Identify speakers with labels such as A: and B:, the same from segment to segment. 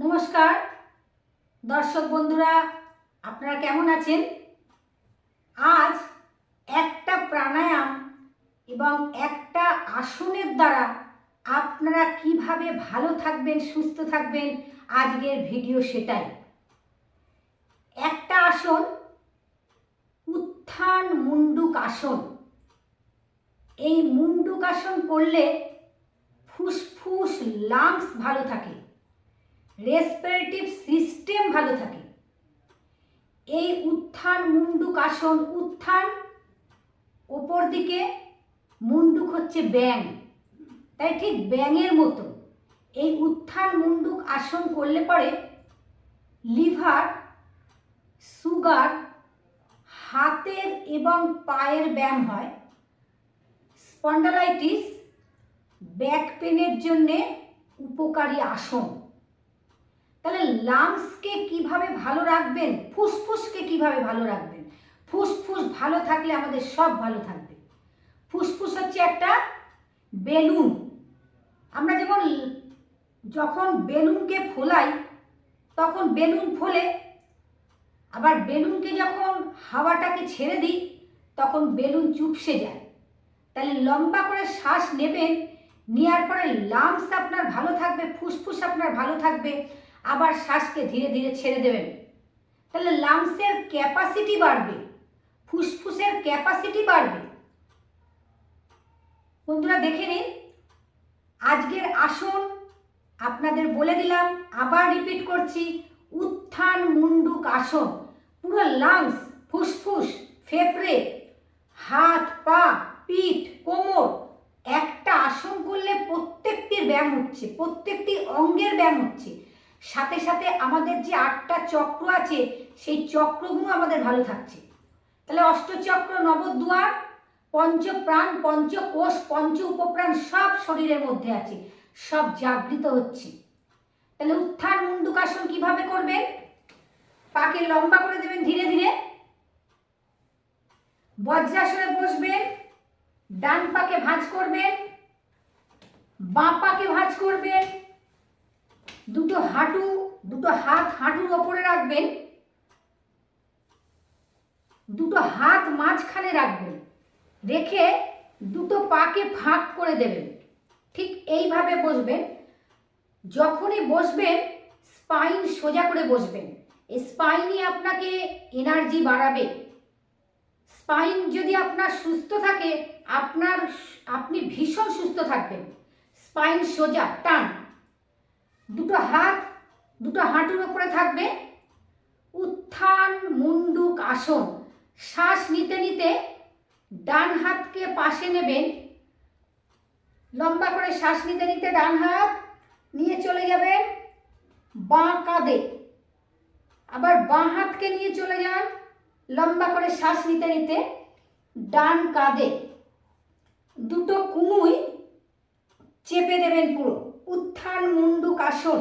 A: নমস্কার দর্শক বন্ধুরা, আপনারা কেমন আছেন? আজ একটা প্রাণায়াম এবং একটা আসনের দ্বারা আপনারা কিভাবে ভালো থাকবেন, সুস্থ থাকবেন, আজকের ভিডিও সেটাই। একটা আসন, উত্থান মুন্ডুক আসন। এই মুন্ডুক আসন করলে ফুসফুস লাংস ভালো থাকে, রেসপিরেটিভ সিস্টেম ভালো থাকে। এই উত্থান মুন্ডুক আসন, উত্থান ওপর দিকে, মুন্ডুক হচ্ছে ব্যাং, তাই ঠিক ব্যাঙের মতো এই উত্থান মুন্ডুক আসন করলে পরে লিভার, সুগার, হাতের এবং পায়ের ব্যায়াম হয়, স্পন্ডালাইটিস, ব্যাক পেনের জন্যে উপকারী আসন। তাহলে লাংসকে কিভাবে ভালো রাখবেন, ফুসফুসকে কিভাবে ভালো রাখবেন? ফুসফুস ভালো থাকলে আমাদের সব ভালো থাকবে। ফুসফুস হচ্ছে একটা বেলুন। আমরা যখন বেলুনকে ফোলাই তখন বেলুন ফোলে, আবার বেলুনকে যখন হাওয়াটাকে ছেড়ে দিই তখন বেলুন চুপসে যায়। তাহলে লম্বা করে শ্বাস নেবেন, নেওয়ার পরে লাংস আপনার ভালো থাকবে, ফুসফুস আপনার ভালো থাকবে। আবার শ্বাসকে ধীরে ধীরে ছেড়ে দেবেন, তাহলে লাংসের ক্যাপাসিটি বাড়বে, ফুসফুসের ক্যাপাসিটি বাড়বে। বন্ধুরা দেখে নিন, আজকের আসন আপনাদের বলে দিলাম, আবার রিপিট করছি, উত্থান মুন্ডুক আসন। পুরো লাংস, ফুসফুস, ফেফড়ে, হাত, পা, পিঠ, কোমর, একটা আসন করলে প্রত্যেকটির ব্যায়াম হচ্ছে, প্রত্যেকটি অঙ্গের ব্যায়াম হচ্ছে। সাথে সাথে আমাদের যে 8টা চক্র আছে সেই চক্রগুলো আমাদের ভালো থাকছে। তাহলে অষ্টচক্র, নবদ্বার, পঞ্চপ্রাণ, পঞ্চকোষ, পঞ্চ উপপ্রাণ সব শরীরের মধ্যে আছে, সব জাগৃত হচ্ছে। তাহলে উত্থান মুন্ডুক আসন কিভাবে করবেন? পাকে লম্বা করে দেবেন ধীরে ধীরে, বজ্রাসনে বসবেন, ডান পাকে ভাঁজ করবেন, বাঁ পাকে ভাঁজ করবেন, দুটো হাত হাঁটুর ওপরে রাখবেন, দুটো হাত মাঝখানে রাখবেন, রেখে দুটো পাকে ফাঁক করে দেবেন। ঠিক এইভাবে বসবেন। যখনই বসবেন স্পাইন সোজা করে বসবেন। এই স্পাইনই আপনাকে এনার্জি বাড়াবে। স্পাইন যদি আপনার সুস্থ থাকে আপনি ভীষণ সুস্থ থাকবেন। স্পাইন সোজা, টান, দুটো হাত দুটো হাঁটুর উপরে থাকবে। উত্থান মুন্ডুক আসন। শ্বাস নিতে নিতে ডান হাতকে পাশে নেবেন, লম্বা করে শ্বাস নিতে নিতে ডান হাত নিয়ে চলে যাবেন বাঁ কাঁধে, আবার বাঁ হাতকে নিয়ে চলে যান লম্বা করে শ্বাস নিতে নিতে ডান কাঁধে। দুটো কুনুই চেপে দেবেন পুরো। উত্থান মুন্ডুক আসন।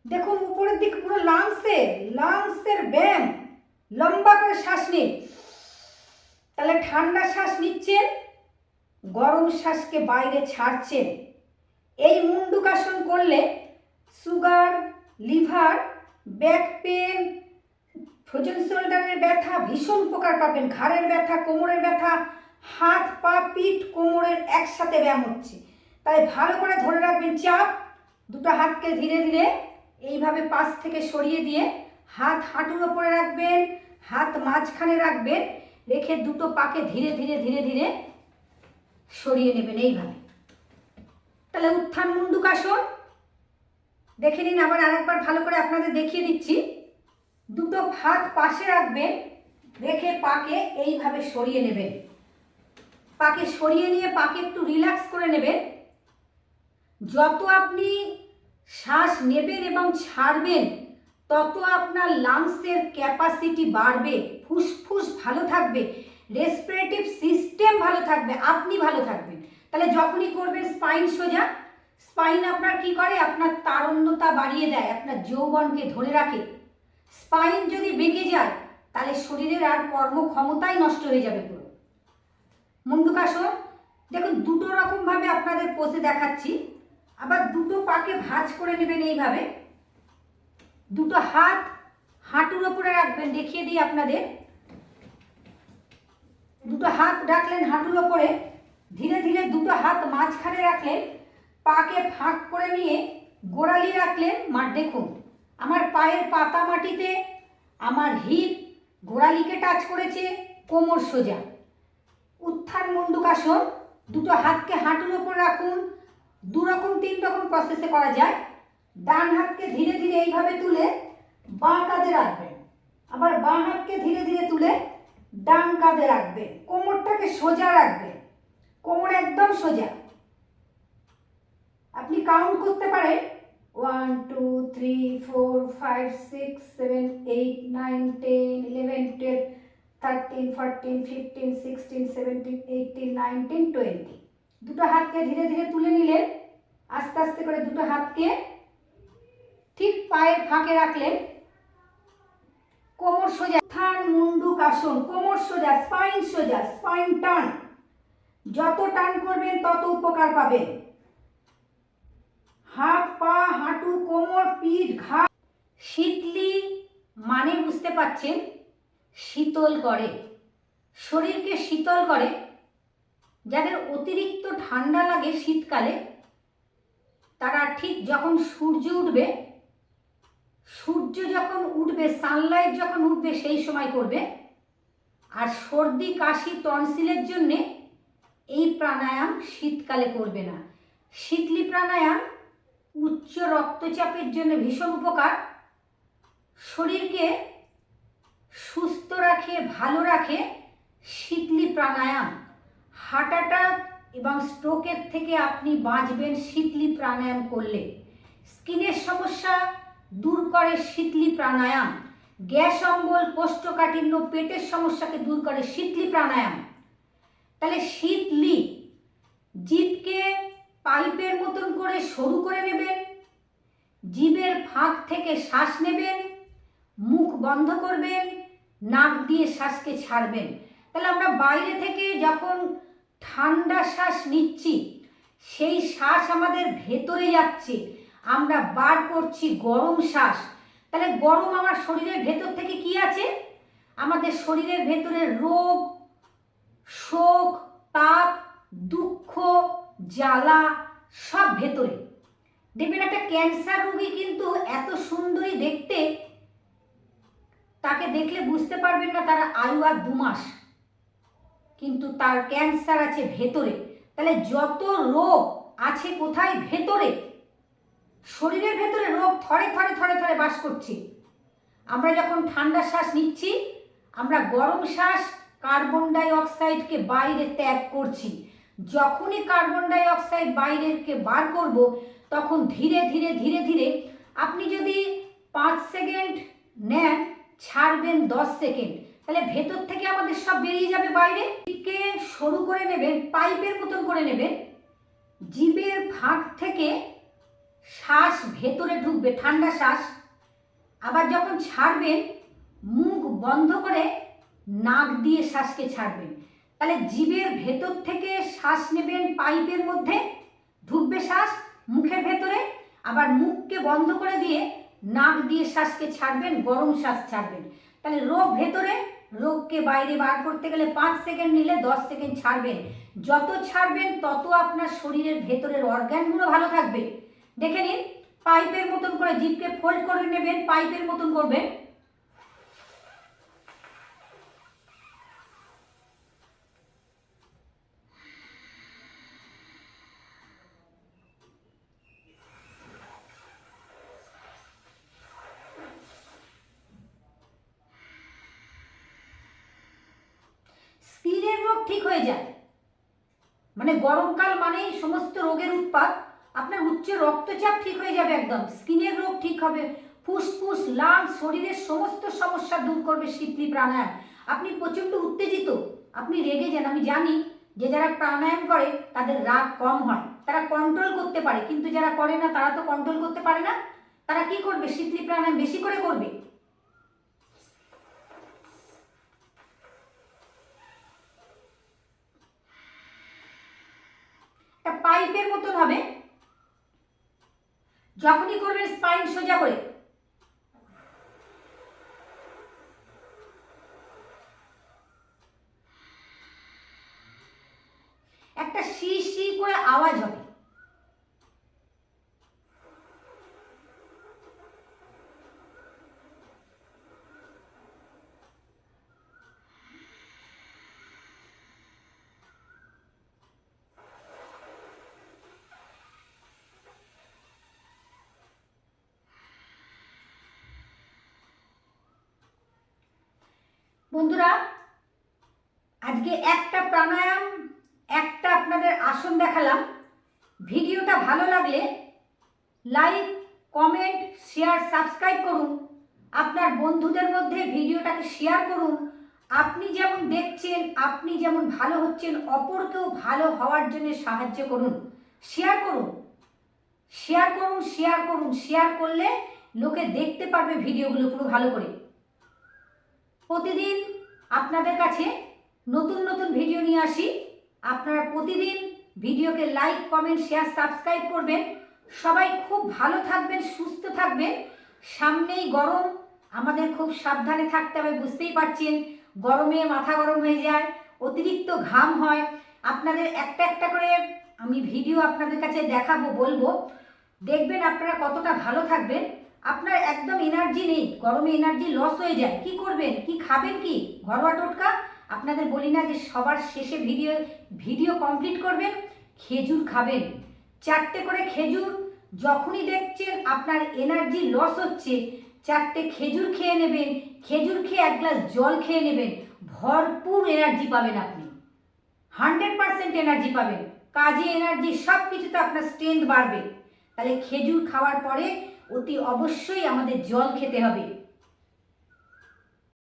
A: দেখুন উপরের দিকে পুরো লাংসের ব্যায়াম। লম্বা করে শ্বাস নিন, তাহলে ঠান্ডা শ্বাস নিচ্ছেন, গরম শ্বাসকে বাইরে ছাড়ছেন। এই মুন্ডুক আসন করলে sugar, liver, back pain, frozen শোল্ডারের ব্যথা ভীষণ উপকার পাবেন। ঘাড়ের ব্যথা, কোমরের ব্যথা, হাত, পা, পিঠ, কোমরের একসাথে ব্যায়াম হচ্ছে। তাই ভালো করে ধরে রাখবেন চাপ। দুটো হাতকে ধীরে ধীরে এইভাবে পাশ থেকে সরিয়ে দিয়ে হাত হাঁটুর ওপরে রাখবেন, হাত মাঝখানে রাখবেন, রেখে দুটো পাকে ধীরে ধীরে ধীরে ধীরে সরিয়ে নেবেন এইভাবে। তাহলে উত্থান মুন্ডুক আসন দেখে নিন। আবার আরেকবার ভালো করে আপনাদের দেখিয়ে দিচ্ছি। দুটো হাত পাশে রাখবেন, রেখে পাকে এইভাবে সরিয়ে নেবেন। পাকে সরিয়ে নিয়ে পাকে একটু রিল্যাক্স করে নেবেন। যত আপনি শ্বাস নেবেন এবং ছাড়বেন তত আপনার লাংসের ক্যাপাসিটি বাড়বে, ফুসফুস ভালো থাকবে, রেসপিরেটিভ সিস্টেম ভালো থাকবে, আপনি ভালো থাকবেন। তাহলে যখনই করবেন স্পাইন সোজা। স্পাইন আপনার কি করে? আপনার তারুণ্যতা বাড়িয়ে দেয়, আপনার যৌবনকে ধরে রাখে। স্পাইন যদি বেঁকে যায় তাহলে শরীরের আর কর্মক্ষমতাই নষ্ট হয়ে যাবে পুরো। মুন্ডুক আসন দেখুন দুটো রকমভাবে আপনাদের পোজে দেখাচ্ছি। আবার দুটো পাকে ভাঁজ করে নেবেন এইভাবে। দুটো হাত হাঁটুর ওপরে রাখবেন, দেখিয়ে দিই আপনাদের। দুটো হাত রাখলেন হাঁটুর ওপরে, ধীরে ধীরে দুটো হাত মাঝখানে রাখলেন, পাকে ফাঁক করে নিয়ে গোড়ালি রাখলেন। দেখুন আমার পায়ের পাতা মাটিতে, আমার হিপ গোড়ালিকে টাচ করেছে, কোমর সোজা। উত্থান মুন্ডুকাসন। দুটো হাতকে হাঁটুর ওপর রাখুন। দুরকম তিন রকম প্রসেসে করা যায়। ডান হাতকে ধীরে ধীরে এইভাবে তুলে বাঁ কাঁধে রাখবেন, আবার বাঁ হাতকে ধীরে ধীরে তুলে ডান কাঁধে রাখবেন। কোমরটাকে সোজা রাখবেন, কোমর একদম সোজা। আপনি কাউন্ট করতে পারেন 1 2 3 4 5 6 7 8 9 10 11 12 13 14 15 16 17 18 19 20। দুটো হাতকে ধীরে ধীরে তুলে নিলেন, আস্তে আস্তে করে দুটো হাতকে ঠিক পায়ের ফাঁকে রাখলেন, কোমর সোজা। উত্থান মুন্ডুকাসন। কোমর সোজা, স্পাইন সোজা, স্পাইন টান। যত টান করবেন তত উপকার পাবেন। হাত পা হাঁটু কোমর পিঠ ঘাড়। শীতলি মানে বুঝতে পারছেন, শীতল করে, শরীরকে শীতল করে। যাদের অতিরিক্ত ঠান্ডা লাগে শীতকালে, তারা ঠিক যখন সূর্য উঠবে, সূর্য যখন উঠবে, সানলাইট যখন উঠবে সেই সময় করবে। আর সর্দি কাশি টনসিলের জন্যে এই প্রাণায়াম শীতকালে করবে না। শীতলি প্রাণায়াম উচ্চ রক্তচাপের জন্য ভীষণ উপকার, শরীরকে সুস্থ রাখে, ভালো রাখে শীতলি প্রাণায়াম। হার্ট অ্যাটাক এবং স্ট্রোকের থেকে আপনি বাঁচবেন শীতলি প্রাণায়াম করলে। স্কিনের সমস্যা দূর করে শীতলি প্রাণায়াম। গ্যাস অম্বল কোষ্ঠকাঠিন্য পেটের সমস্যাকে দূর করে শীতলি প্রাণায়াম। তাহলে শীতলি, জিভকে পাইপের মতন করে সরু করে নেবেন, জিভের ফাঁক থেকে শ্বাস নেবেন, মুখ বন্ধ করবেন, নাক দিয়ে শ্বাসকে ছাড়বেন। তাহলে আমরা বাইরে থেকে যখন ঠান্ডা শ্বাস নিচ্ছি, সেই শ্বাস আমাদের ভেতরে যাচ্ছে, আমরা বার করছি গরম শ্বাস। তাহলে গরম আমার শরীরের ভেতর থেকে কি আছে? আমাদের শরীরের ভেতরে রোগ, শোক, তাপ, দুঃখ, জ্বালা সব ভেতরে। দেখবেন একটা ক্যান্সার রোগী কিন্তু এত সুন্দরী দেখতে, তাকে দেখলে বুঝতে পারবেন না তার আয়ু আর 2 মাস, কিন্তু তার ক্যান্সার আছে ভেতরে। তাহলে যত রোগ আছে কোথায়? ভেতরে। শরীরের ভেতরে রোগ থরে থরে থরে থরে বাস করছে। আমরা যখন ঠান্ডা শ্বাস নিচ্ছি, আমরা গরম শ্বাস কার্বন ডাই অক্সাইডকে বাইরে ত্যাগ করছি। যখনই কার্বন ডাই অক্সাইড বাইরেকে বার করব, তখন ধীরে ধীরে ধীরে ধীরে, আপনি যদি 5 সেকেন্ড নেন, ছাড়বেন 10 সেকেন্ড, তাহলে ভেতর থেকে আমাদের সব বেরিয়ে যাবে বাইরে। জিভকে সরু করে নেবেন, পাইপের মতন করে নেবেন, জিভের ফাঁক থেকে শ্বাস ভেতরে ঢুকবে, ঠান্ডা শ্বাস। আবার যখন ছাড়বেন, মুখ বন্ধ করে নাক দিয়ে শ্বাসকে ছাড়বেন। তাহলে জিভের ভেতর থেকে শ্বাস নেবেন, পাইপের মধ্যে ঢুকবে শ্বাস মুখের ভেতরে, আবার মুখকে বন্ধ করে দিয়ে নাক দিয়ে শ্বাসকে ছাড়বেন, গরম শ্বাস ছাড়বেন। তাহলে রোগ ভেতরে, রোগকে বাইরে বার করতে গেলে 5 সেকেন্ড নিলে 10 সেকেন্ড ছাড়বেন। যত ছাড়বেন তত আপনার শরীরের ভেতরের অর্গানগুলো ভালো থাকবে। দেখে নিন, পাইপের মতন করে জিভকে ফোল্ড করে নেবেন, পাইপের মতন করবেন। স্কিনের রোগ ঠিক হয়ে যায়। মানে গরমকাল মানেই সমস্ত রোগের উৎপাত। আপনার উচ্চ রক্তচাপ ঠিক হয়ে যাবে একদম, স্কিনের রোগ ঠিক হবে, ফুসফুস, লাংস, শরীরের সমস্ত সমস্যা দূর করবে শীতলি প্রাণায়াম। আপনি প্রচণ্ড উত্তেজিত, আপনি রেগে যান, আমি জানি যে যারা প্রাণায়াম করে তাদের রাগ কম হয়, তারা কন্ট্রোল করতে পারে, কিন্তু যারা করে না তারা তো কন্ট্রোল করতে পারে না। তারা কি করবে? শীতলি প্রাণায়াম বেশি করে করবে। একটা পাইপের মতন হবে, যখনই করবেন স্পাইন সোজা করে। একটা শি শি করে আওয়াজ হবে। বন্ধুরা, আজকে একটা প্রাণায়াম, একটা আপনাদের আসন দেখালাম। ভিডিওটা ভালো লাগলে লাইক, কমেন্ট, শেয়ার, সাবস্ক্রাইব করুন। আপনার বন্ধুদের মধ্যে ভিডিওটাকে শেয়ার করুন। আপনি যেমন দেখছেন, আপনি যেমন ভালো হচ্ছেন, অপরকেও ভালো হওয়ার জন্য সাহায্য করুন। শেয়ার করুন, শেয়ার করুন, শেয়ার করুন। শেয়ার করলে লোকে দেখতে পারবে ভিডিওগুলো পুরো ভালো করে। প্রতিদিন আপনাদের কাছে নতুন নতুন ভিডিও নিয়ে আসি। আপনারা প্রতিদিন ভিডিওকে লাইক, কমেন্ট, শেয়ার, সাবস্ক্রাইব করবেন। সবাই খুব ভালো থাকবেন, সুস্থ থাকবেন। সামনেই গরম, আমাদের খুব সাবধানে থাকতে হবে। বুঝতেই পারছেন, গরমে মাথা গরম হয়ে যায়, অতিরিক্ত ঘাম হয়। আপনাদের একটা একটা করে আমি ভিডিও আপনাদের কাছে দেখাবো, বলবো, দেখবেন আপনারা কতটা ভালো থাকবেন। আপনার একদম এনার্জি নেই, গরমে এনার্জি লস হয়ে যায়, কি করবেন, কি খাবেন, কি ঘরোয়া টোটকা আপনাদের বলি না যে সবার শেষে ভিডিও কমপ্লিট করবেন, খেজুর খাবেন। 4টে করে খেজুর, যখনই দেখছেন আপনার এনার্জি লস হচ্ছে, 4টে খেজুর খেয়ে নেবেন। খেজুর খেয়ে 1 গ্লাস জল খেয়ে নেবেন। ভরপুর এনার্জি পাবেন আপনি, 100% এনার্জি পাবেন। কাজে এনার্জি, সব কিছুতে আপনার স্ট্রেংথ বাড়বে। তাহলে খেজুর খাওয়ার পরে অতি অবশ্যই আমাদের জল খেতে হবে।